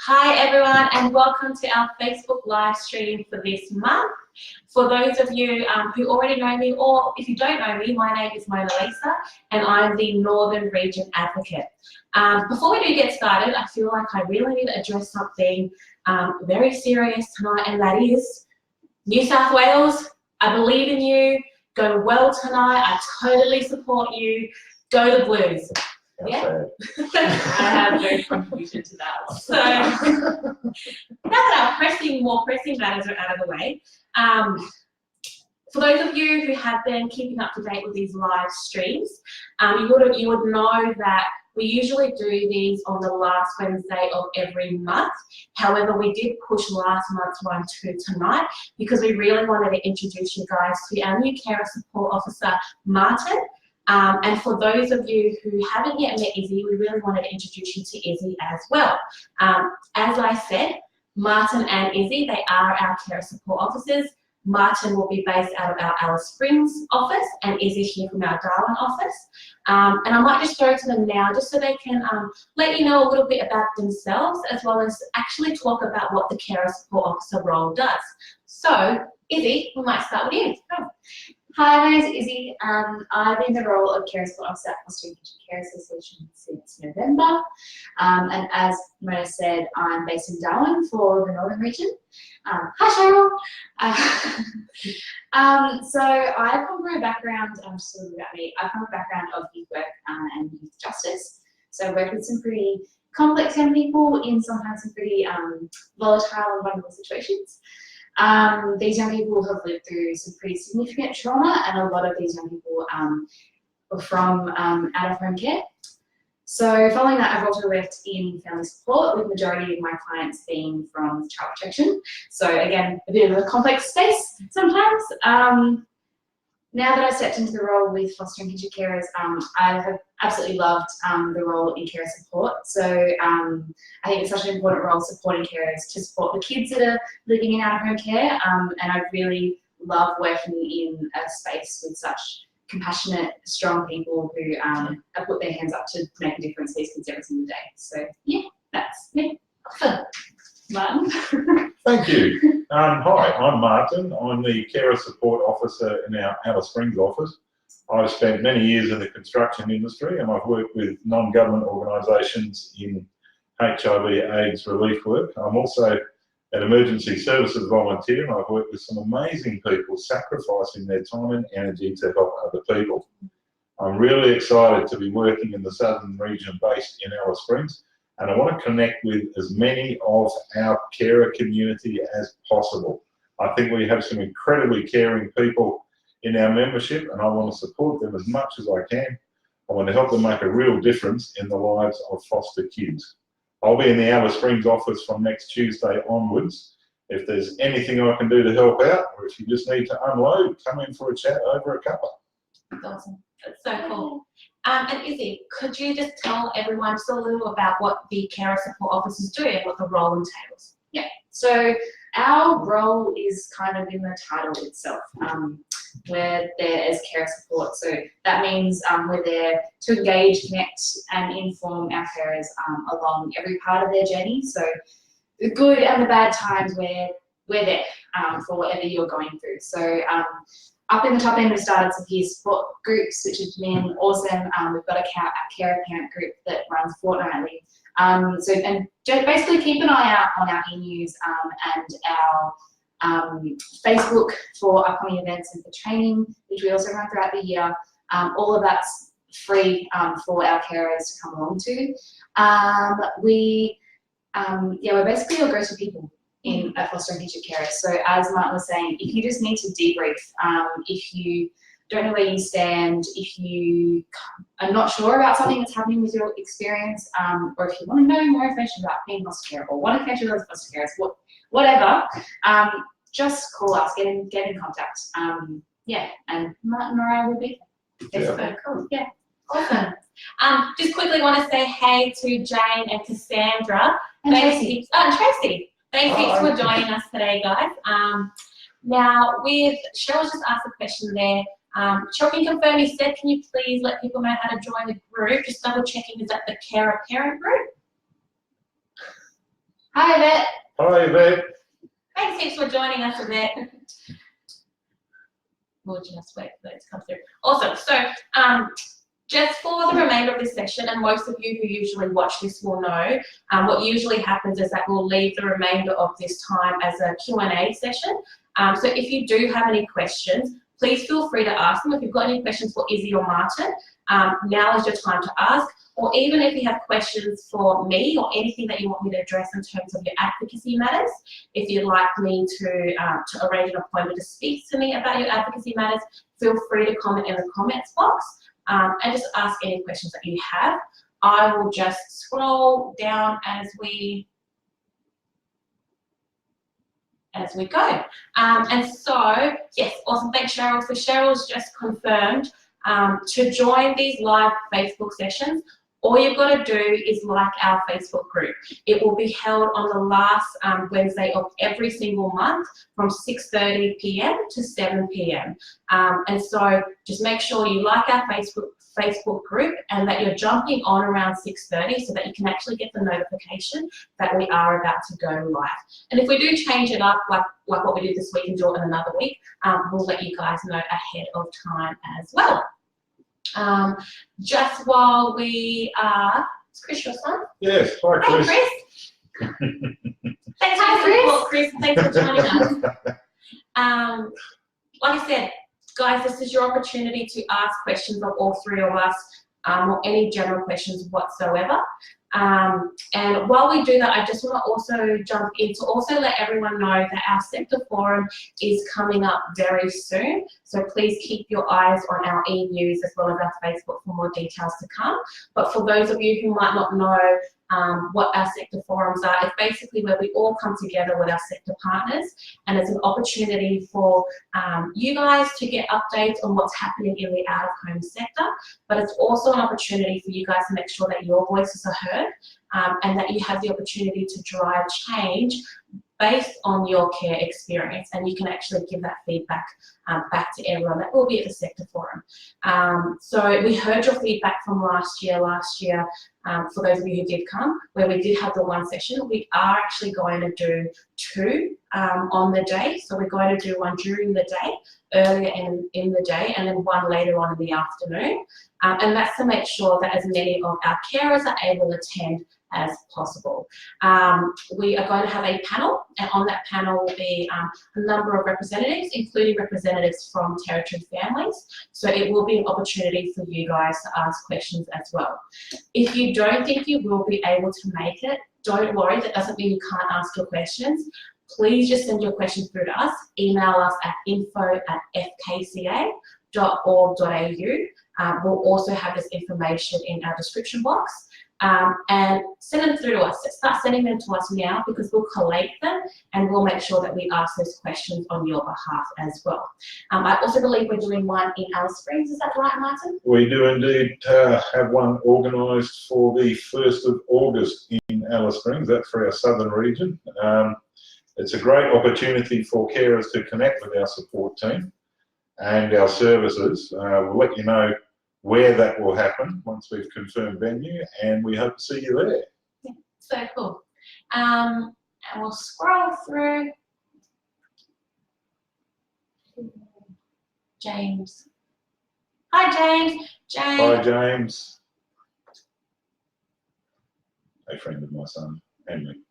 Hi everyone, and welcome to our Facebook live stream for this month. For those of you who already know me, or if you don't know me, my name is Mona Lisa and I'm the Northern Region Advocate. Before we do get started, I feel like I really need to address something very serious tonight, and that is New South Wales, I believe in you, go well tonight, I totally support you, go the Blues. Yeah. I have no contribution to that one. So now that our more pressing matters are out of the way, for those of you who have been keeping up to date with these live streams, you would know that we usually do these on the last Wednesday of every month. However, we did push last month's one to tonight because we really wanted to introduce you guys to our new carer support officer, Martin. And for those of you who haven't yet met Izzy, we really wanted to introduce you to Izzy as well. As I said, Martin and Izzy, they are our carer support officers. Martin will be based out of our Alice Springs office and Izzy here from our Darwin office. And I might just throw to them now just so they can let you know a little bit about themselves as well as actually talk about what the carer support officer role does. So, Izzy, we might start with you. Go. Hi, my name is Izzy. I've been in the role of Carer Support Officer at Fostering Kitchen Care Association since November. And as Mona said, I'm based in Darwin for the Northern Region. Hi, Cheryl. So I come from a background, just a little bit about me, I come from a background of youth work and youth justice. So I work with some pretty complex young people in sometimes some pretty volatile and vulnerable situations. These young people have lived through some pretty significant trauma, and a lot of these young people are from out-of-home care. So following that, I've also worked in family support, with the majority of my clients being from child protection. So again, a bit of a complex space sometimes. Now that I've stepped into the role with Fostering Kitchen Carers, I have absolutely loved the role in care support. So I think it's such an important role supporting carers to support the kids that are living in out-of-home care. And I really love working in a space with such compassionate, strong people who have put their hands up to make a difference to these kids every single day. So yeah, that's me. Awesome. Martin. Thank you. Hi, I'm Martin. I'm the Carer Support Officer in our Alice Springs office. I've spent many years in the construction industry and I've worked with non-government organisations in HIV/AIDS relief work. I'm also an emergency services volunteer and I've worked with some amazing people sacrificing their time and energy to help other people. I'm really excited to be working in the Southern region based in Alice Springs. And I want to connect with as many of our carer community as possible. I think we have some incredibly caring people in our membership and I want to support them as much as I can. I want to help them make a real difference in the lives of foster kids. I'll be in the Alice Springs office from next Tuesday onwards. If there's anything I can do to help out, or if you just need to unload, come in for a chat over a cuppa. That's awesome. That's so cool. And Izzy, could you just tell everyone just a little about what the carer support officers do and what the role entails? Yeah, so our role is kind of in the title itself. We're there as carer support, so that means we're there to engage, connect and inform our carers along every part of their journey. So the good and the bad times, we're there for whatever you're going through. So up in the top end, we started some peer support groups, which has been awesome. We've got a carer parent group that runs fortnightly. And basically keep an eye out on our e-news and our Facebook for upcoming events and for training, which we also run throughout the year. All of that's free for our carers to come along to. We're basically your go-to people in a fostering kitchen carer. So as Martin was saying, if you just need to debrief, if you don't know where you stand, if you are not sure about something that's happening with your experience, or if you want to know more information about being foster care or want to connect with other foster carers, whatever, just call us, get in contact. And Martin or I will be there. Yeah. So cool. Yeah, awesome. Just quickly want to say hey to Jane and Cassandra. And Tracy. Tracy. Thank you for joining us today, guys. Now, Cheryl's just asked a question there. Cheryl, can you confirm, you said, can you please let people know how to join the group? Just double checking, is that the carer parent group? Hi, Yvette. Hi, Yvette. Thanks heaps for joining us, Yvette. We'll just wait for that to come through. Awesome. So, just for the remainder of this session, and most of you who usually watch this will know, what usually happens is that we'll leave the remainder of this time as a Q&A session. So if you do have any questions, please feel free to ask them. If you've got any questions for Izzy or Martin, now is your time to ask. Or even if you have questions for me or anything that you want me to address in terms of your advocacy matters, if you'd like me to arrange an appointment to speak to me about your advocacy matters, feel free to comment in the comments box and just ask any questions that you have. I will just scroll down as we go. And so, yes, awesome. Thanks, Cheryl. So Cheryl's just confirmed to join these live Facebook sessions. All you've got to do is like our Facebook group. It will be held on the last Wednesday of every single month from 6:30 p.m. to 7 p.m. And so just make sure you like our Facebook group and that you're jumping on around 6:30 so that you can actually get the notification that we are about to go live. And if we do change it up, like what we did this week and do it in another week, we'll let you guys know ahead of time as well. Just while we are, is Chris your son? Yes, hi, Chris. Hey, Chris. Thanks for your support, Chris. Thanks for joining us. Like I said, guys, this is your opportunity to ask questions of all three of us, or any general questions whatsoever. And while we do that, I just want to also jump in to also let everyone know that our sector forum is coming up very soon. So please keep your eyes on our e-news as well as our Facebook for more details to come. But for those of you who might not know what our sector forums are, it's basically where we all come together with our sector partners, and it's an opportunity for you guys to get updates on what's happening in the out-of-home sector, but it's also an opportunity for you guys to make sure that your voices are heard and that you have the opportunity to drive change based on your care experience, and you can actually give that feedback back to everyone. That will be at the sector forum. So we heard your feedback from last year, for those of you who did come, where we did have the one session. We are actually going to do two on the day. So we're going to do one during the day, earlier in the day, and then one later on in the afternoon. And that's to make sure that as many of our carers are able to attend as possible. We are going to have a panel, and on that panel will be a number of representatives, including representatives from Territory Families. So it will be an opportunity for you guys to ask questions as well. If you don't think you will be able to make it, don't worry, that doesn't mean you can't ask your questions. Please just send your questions through to us. Email us at info@fkca.org.au. We'll also have this information in our description box. And send them through to us. Start sending them to us now, because we'll collate them and we'll make sure that we ask those questions on your behalf as well. I also believe we're doing one in Alice Springs. Is that right, Martin? We do indeed have one organised for the 1st of August in Alice Springs. That's for our southern region. It's a great opportunity for carers to connect with our support team and our services. We'll let you know where that will happen once we've confirmed venue, and we hope to see you there. Yeah, so cool. And we'll scroll through. James. Hi, James. Hi, James. A friend of my son, Henry.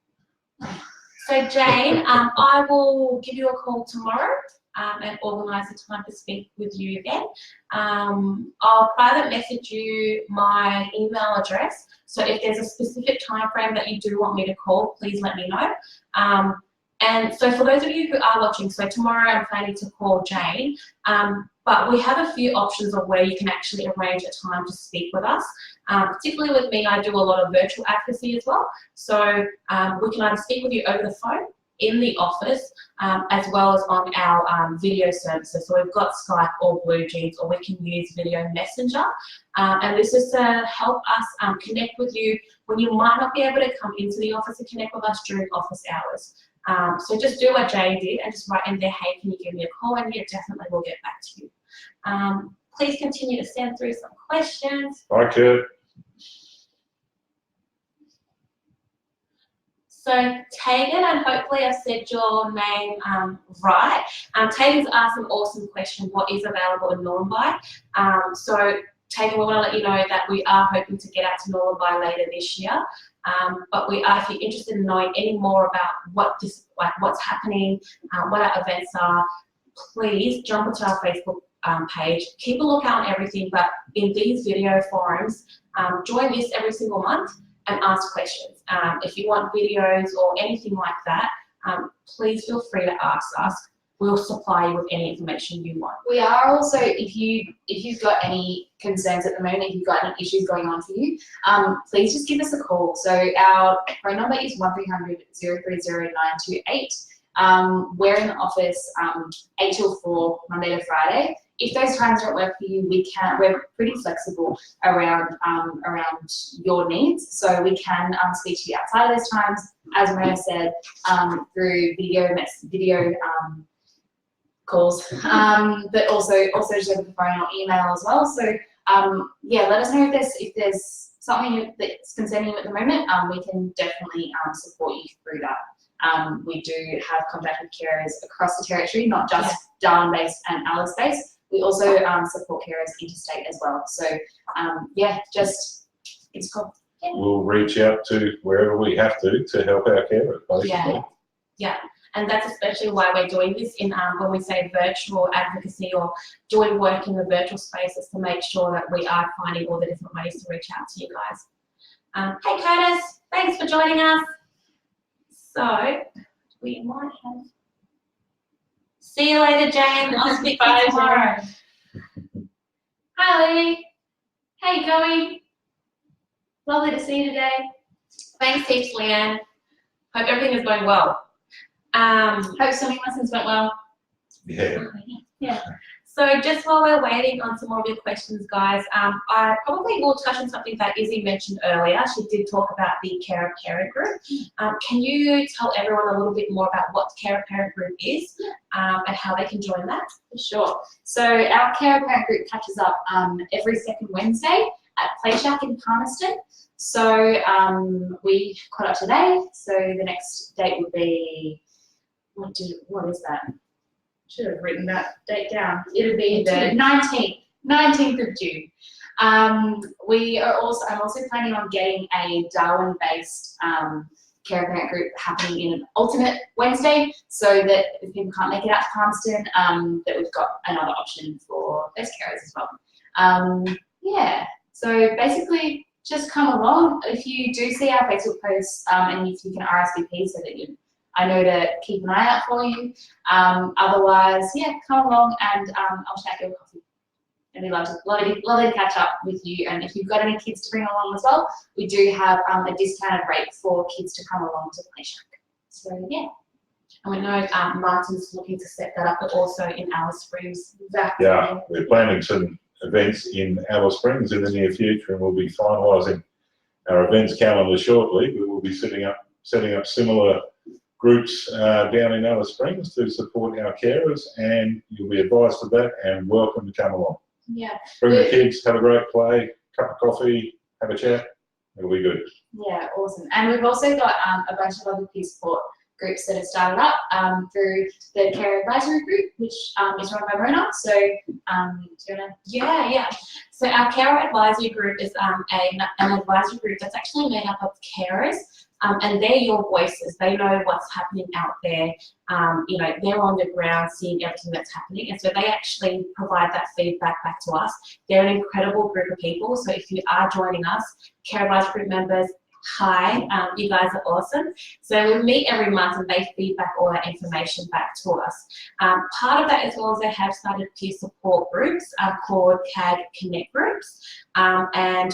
So Jane, I will give you a call tomorrow and organise a time to speak with you again. I'll private message you my email address. So if there's a specific time frame that you do want me to call, please let me know. And so for those of you who are watching, so tomorrow I'm planning to call Jane, but we have a few options of where you can actually arrange a time to speak with us. Particularly with me, I do a lot of virtual advocacy as well. So we can either speak with you over the phone, in the office, as well as on our video services. So we've got Skype or BlueJeans, or we can use Video Messenger. And this is to help us connect with you when you might not be able to come into the office and connect with us during office hours. So just do what Jane did and just write in there, hey, can you give me a call? And yeah, definitely we'll get back to you. Please continue to send through some questions. Hi, Kurt. So Tegan, and hopefully I've said your name right. Tegan's asked an awesome question, what is available in Nhulunbuy? So Tegan, we want to let you know that we are hoping to get out to Nhulunbuy later this year. But we are, if you're interested in knowing any more about what's happening, what our events are, please jump onto our Facebook page. Keep a lookout on everything, but in these video forums, join this every single month and ask questions. If you want videos or anything like that, please feel free to ask us. We'll supply you with any information you want. We are also, if you've got any concerns at the moment, if you've got any issues going on for you, please just give us a call. So our phone number is 1300 030 928. We're in the office 8 till 4, Monday to Friday. If those times don't work for you, we're pretty flexible around your needs. So we can speak to you outside of those times, as Mona said, through video calls, but also just over the phone or email as well. So yeah, let us know if there's something that's concerning you at the moment. We can definitely support you through that. We do have contact with carers across the territory, not just Darwin-based and Alice-based. We also support carers interstate as well. So yeah, just it's cool. Yeah. We'll reach out to wherever we have to help our carers, basically. Yeah. And that's especially why we're doing this in when we say virtual advocacy or doing work in the virtual spaces, to make sure that we are finding all the different ways to reach out to you guys. Hey Curtis, thanks for joining us. So we might have. See you later, Jane. I'll speak to you tomorrow. Hi Lee. How you going? Lovely to see you today. Thanks heaps, Leanne. Hope everything is going well. Hope swimming lessons went well. Yeah. So just while we're waiting on some more of your questions, guys, I probably will touch on something that Izzy mentioned earlier. She did talk about the Carer Parent Group. Can you tell everyone a little bit more about what the Carer Parent Group is and how they can join that? For sure. So our Carer Parent Group catches up every second Wednesday at Play Shack in Palmerston. So we caught up today. So the next date would be, what is that? Should have written that date down. It'll be the 19th of June. I'm also planning on getting a Darwin-based Carer Parent Group happening in an alternate Wednesday, so that if people can't make it out to Palmerston, that we've got another option for those carers as well. Yeah. So basically, just come along. If you do see our Facebook posts, and if you can RSVP so that I know to keep an eye out for you. Otherwise, yeah, come along and I'll chat you a coffee. It'd be lovely to catch up with you. And if you've got any kids to bring along as well, we do have a discounted rate for kids to come along to Play Shack. So yeah. And we know Martin's looking to set that up, but also in Alice Springs. Yeah, we're planning some events in Alice Springs in the near future, and we'll be finalising our events calendar shortly. We will be setting up similar groups down in Alice Springs to support our carers, and you'll be advised of that and welcome to come along. Yeah. Bring the kids, have a great play, cup of coffee, have a chat. It'll be good. Yeah, awesome. And we've also got a bunch of other peer support groups that have started up through the Care Advisory Group, which is run by Mona. So, do you want to? Yeah. So our Care Advisory Group is an advisory group that's actually made up of carers. And they're your voices. They know what's happening out there. You know, they're on the ground seeing everything that's happening. And so they actually provide that feedback back to us. They're an incredible group of people. So if you are joining us, Care Advisory Group members, hi, you guys are awesome. So we meet every month and they feedback all that information back to us. Part of that as well as they have started peer support groups called CAG Connect groups. And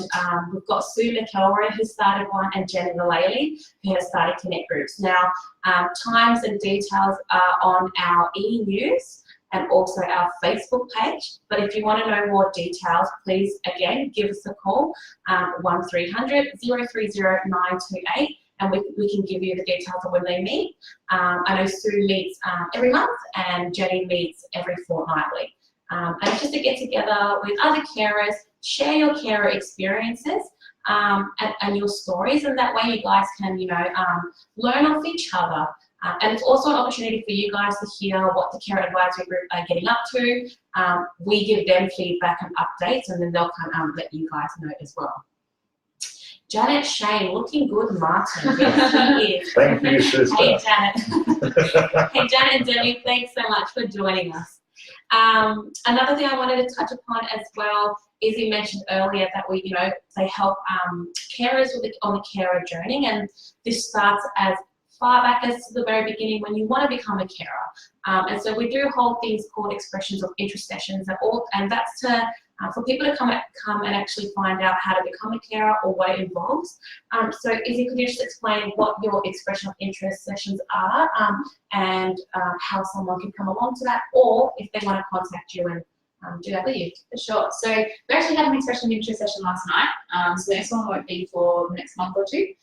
we've got Sue McElroy who started one, and Jenny Mullally who has started Connect groups. Now, times and details are on our e-news and also our Facebook page. But if you want to know more details, please, again, give us a call, 1300 030 928, and we can give you the details of when they meet. I know Sue meets every month and Jenny meets every fortnightly. And it's just to get together with other carers, share your carer experiences, and your stories, and that way you guys can, learn off each other. And it's also an opportunity for you guys to hear what the Carer Advisory Group are getting up to. We give them feedback and updates, and then they'll let you guys know as well. Janet Shane, looking good, Martin. Yes, she is. Thank you, sister. Hey, Janet. Hey, Janet and Debbie, thanks so much for joining us. Another thing I wanted to touch upon as well is you mentioned earlier that they help carers on the carer journey, and this starts as far back as to the very beginning when you want to become a carer. And so we do hold things called expressions of interest sessions, and that's to for people to come and actually find out how to become a carer or what it involves. So Izzy, could you just explain what your expression of interest sessions are, and how someone can come along to that, or if they want to contact you and do that with you? For sure. So we actually had an expression of interest session last night. So the next one won't be for the next month or two.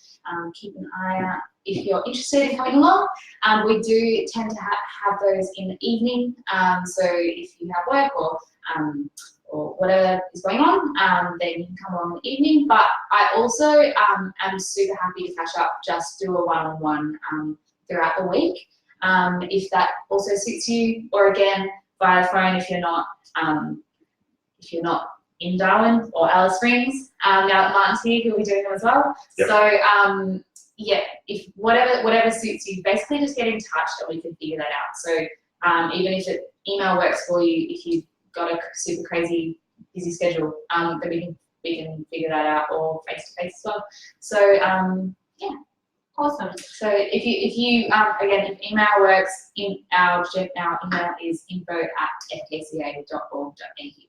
Keep an eye out if you're interested in coming along. We do tend to have those in the evening. So if you have work or whatever is going on, then you can come along in the evening. But I also am super happy to catch up, just do a one-on-one throughout the week. If that also suits you, or again, via phone if you're not in Darwin or Alice Springs. Now that Martin's here, he'll be doing them as well. Yep. So yeah, if whatever suits you, basically just get in touch and we can figure that out. So even if email works for you, if you've got a super crazy busy schedule, then we can figure that out, or face to face as well. So yeah. Awesome. So if you again, if email works, our email is info@fkca.org.au.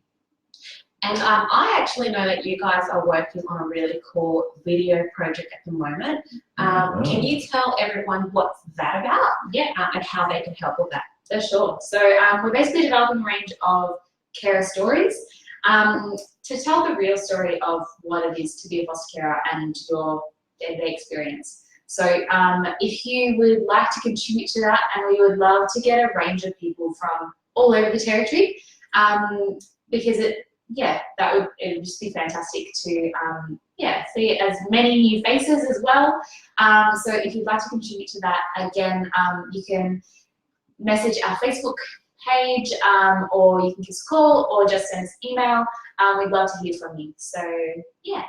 And I actually know that you guys are working on a really cool video project at the moment. Can you tell everyone what's that about? Yeah. And how they can help with that? For sure. So we're basically developing a range of carer stories to tell the real story of what it is to be a foster carer and your day-to-day experience. So if you would like to contribute to that, and we would love to get a range of people from all over the territory, because it would just be fantastic to see as many new faces as well. So if you'd like to contribute to that, again, you can message our Facebook page, or you can give us a call, or just send us an email. We'd love to hear from you. So yeah.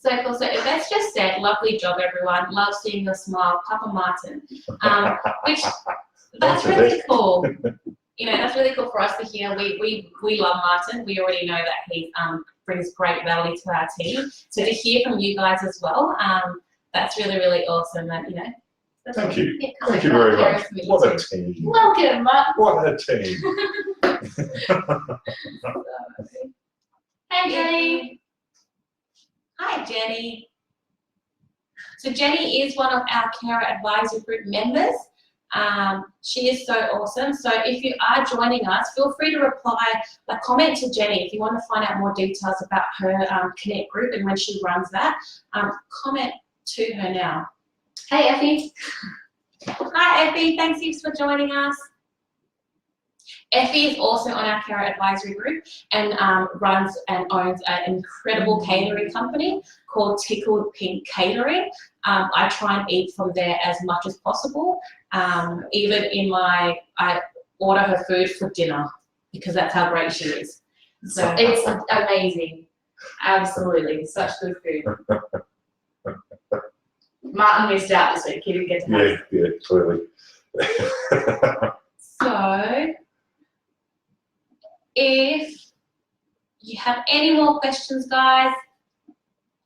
So cool. So Yvette's just said, lovely job, everyone. Love seeing your smile, Papa Martin. Which that's really cool. That's really cool for us to hear. We love Martin. We already know that he brings great value to our team. So to hear from you guys as well, that's really, really awesome. And Thank you. Yeah, Thank you very much. What a team. Welcome, Martin. What a team. Hey, Jenny. Hi, Jenny. So Jenny is one of our Carer Advisory Group members. She is so awesome. So if you are joining us, feel free to comment to Jenny if you want to find out more details about her Connect group and when she runs that. Comment to her now. Hey, Effie. Hi, Effie. Thanks heaps for joining us. Effie is also on our Carer Advisory Group and runs and owns an incredible catering company called Tickled Pink Catering. I try and eat from there as much as possible. Even I order her food for dinner because that's how great she is. So it's amazing. Absolutely. Such good food. Martin missed out this week. He didn't get to have Yeah, clearly. So, if you have any more questions, guys,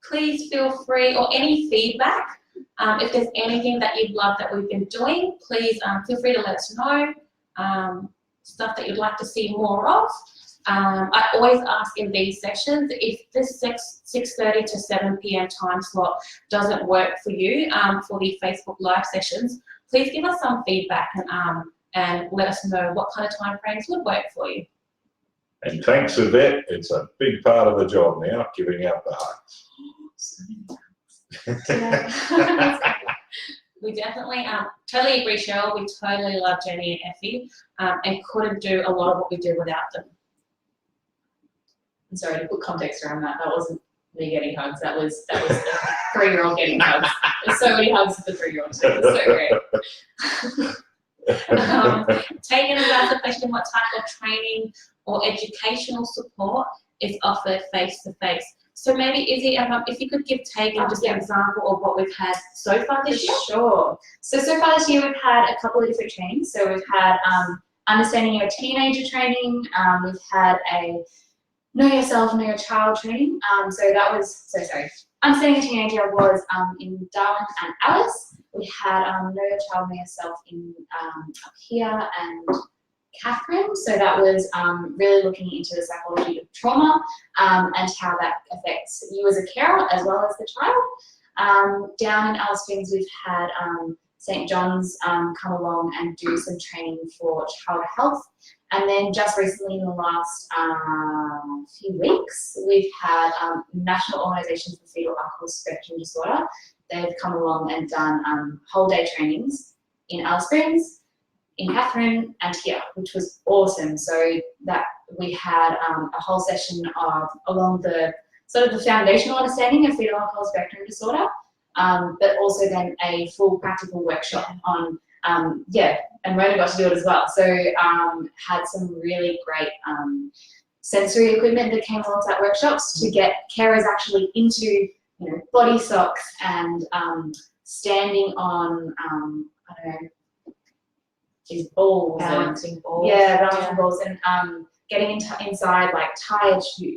please feel free, or any feedback. If there's anything that you'd love that we've been doing, please feel free to let us know. Stuff that you'd like to see more of. I always ask in these sessions, if this 6:30 to 7 p.m. time slot doesn't work for you for the Facebook Live sessions, please give us some feedback and let us know what kind of time frames would work for you. And thanks, Yvette. It's a big part of the job now, giving out the hugs. We definitely totally agree, Cheryl. We totally love Jenny and Effie and couldn't do a lot of what we do without them. I'm sorry, to put context around that, that wasn't me getting hugs. That was a 3-year-old getting hugs. There's so many hugs with the 3-year-old. So it was so great. Tegan has asked a question, what type of training or educational support is offered face-to-face? So maybe, Izzy, if you could give Tegan just an example of what we've had so far this year. Sure. So far this year we've had a couple of different trainings. So we've had understanding your teenager training. We've had a know yourself, know your child training. Understanding a teenager was in Darwin and Alice. We had know your child, know yourself in up here and Catherine. So that was really looking into the psychology of trauma and how that affects you as a carer as well as the child. Down in Alice Springs, we've had St. John's come along and do some training for child health. And then just recently in the last few weeks, we've had National Organisation for Fetal Alcohol Spectrum Disorder. They've come along and done whole day trainings in Alice Springs, in Catherine and here, which was awesome. So that we had a whole session of along the sort of the foundational understanding of fetal alcohol spectrum disorder, but also then a full practical workshop on and Rona got to do it as well. So had some really great sensory equipment that came along to that workshops to get carers actually into body socks and standing on I don't know, these balls, Balancing balls. Yeah, balancing balls, and getting inside like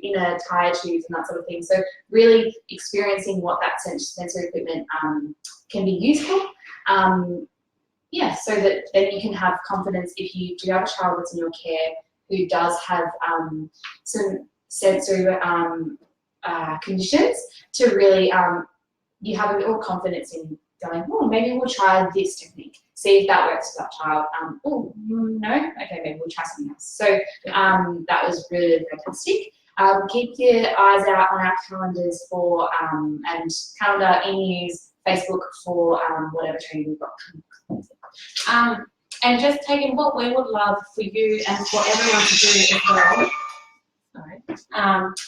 inner tire tubes and that sort of thing. So really experiencing what that sensory equipment can be used for. So that then you can have confidence if you do have a child that's in your care who does have some sensory conditions, to really you have a little confidence in going, oh, maybe we'll try this technique, see if that works for that child. Oh, no, okay, maybe we'll try something else. So that was really fantastic. Keep your eyes out on our calendars for and calendar in use Facebook for whatever training we've got coming. And just taking what we would love for you and for everyone to do as well,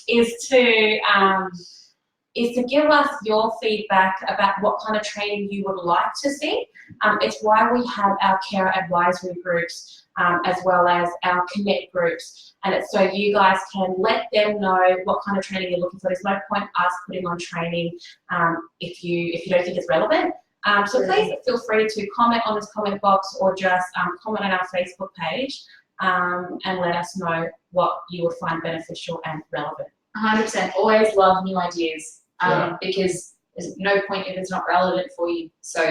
is to give us your feedback about what kind of training you would like to see. It's why we have our carer advisory groups as well as our connect groups, and it's so you guys can let them know what kind of training you're looking for. There's no point us putting on training if you don't think it's relevant. So please feel free to comment on this comment box or just comment on our Facebook page and let us know what you would find beneficial and relevant. 100%. Always love new ideas because there's no point if it's not relevant for you. So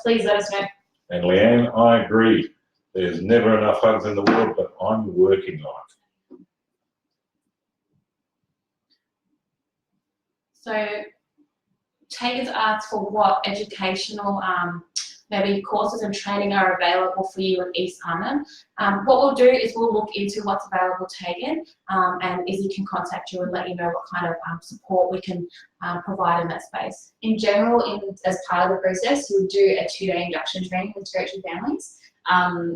please let us know. And Leanne, I agree. There's never enough hugs in the world, but I'm working on it. So Tegan's asked for what educational maybe courses and training are available for you in East Arnhem. What we'll do is we'll look into what's available, Tegan, and Izzy can contact you and let you know what kind of support we can provide in that space. In general, as part of the process, you'll do a 2-day induction training with territory families.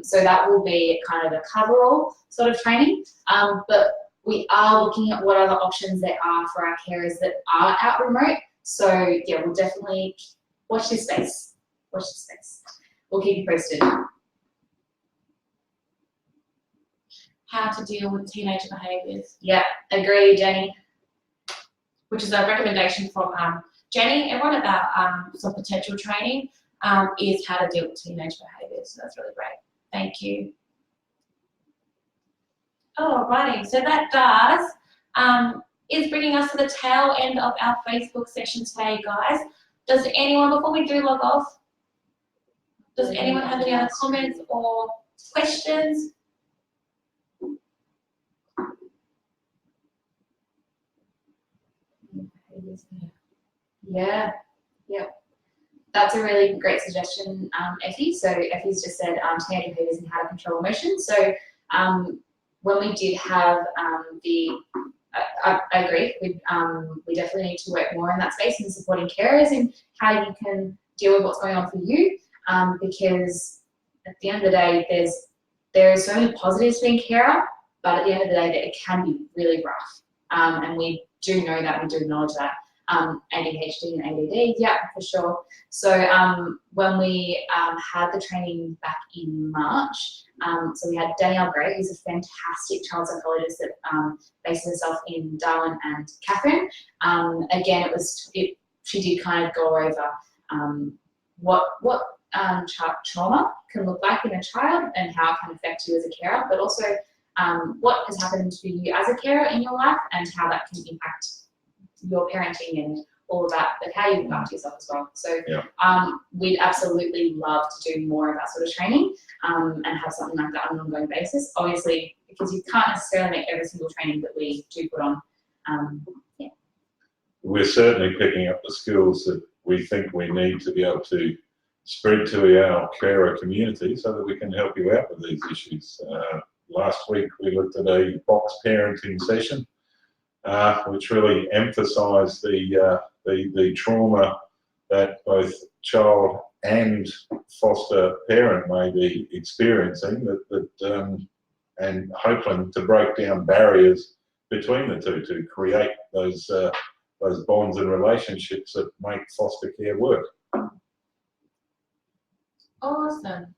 So that will be kind of a coverall sort of training, but we are looking at what other options there are for our carers that are out remote. So yeah, we'll definitely watch this space. Watch this space. We'll keep you posted. How to deal with teenager behaviours. Yeah, agree, Jenny. Which is a recommendation from Jenny. Everyone about some potential training is how to deal with teenage behaviours. So that's really great. Thank you. Alrighty, so that is bringing us to the tail end of our Facebook session today, guys. Does anyone, before we do log off, does anyone have any other comments or questions? Yeah, that's a really great suggestion, Effie. So Effie's just said teenage behaviours and how to control emotions. So when we did have I agree. We definitely need to work more in that space and supporting carers and how you can deal with what's going on for you. Because at the end of the day, there are so many positives being carer, but at the end of the day, it can be really rough. and we do know that, we do acknowledge that. ADHD and ADD, yeah, for sure. So when we had the training back in March, so we had Danielle Gray, who's a fantastic child psychologist that bases herself in Darwin and Catherine. Again, she did kind of go over what trauma can look like in a child and how it can affect you as a carer, but also what has happened to you as a carer in your life and how that can impact your parenting and all of that, but how you look after yourself as well. So we'd absolutely love to do more of that sort of training and have something like that on an ongoing basis. Obviously, because you can't necessarily make every single training that we do put on. We're certainly picking up the skills that we think we need to be able to spread to our carer community so that we can help you out with these issues. Last week we looked at a box parenting session, which really emphasised the trauma that both child and foster parent may be experiencing, and hoping to break down barriers between the two to create those bonds and relationships that make foster care work. Awesome.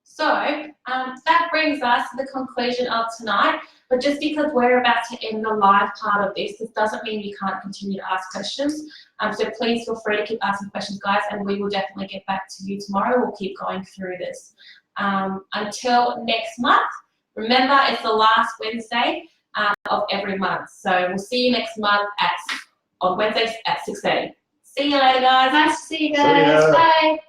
So that brings us to the conclusion of tonight. But just because we're about to end the live part of this doesn't mean you can't continue to ask questions. So please feel free to keep asking questions, guys, and we will definitely get back to you tomorrow. We'll keep going through this. Until next month, remember it's the last Wednesday of every month. So we'll see you next month on Wednesdays at 6:30. See you later, guys. Nice to see you See ya. guys. Bye.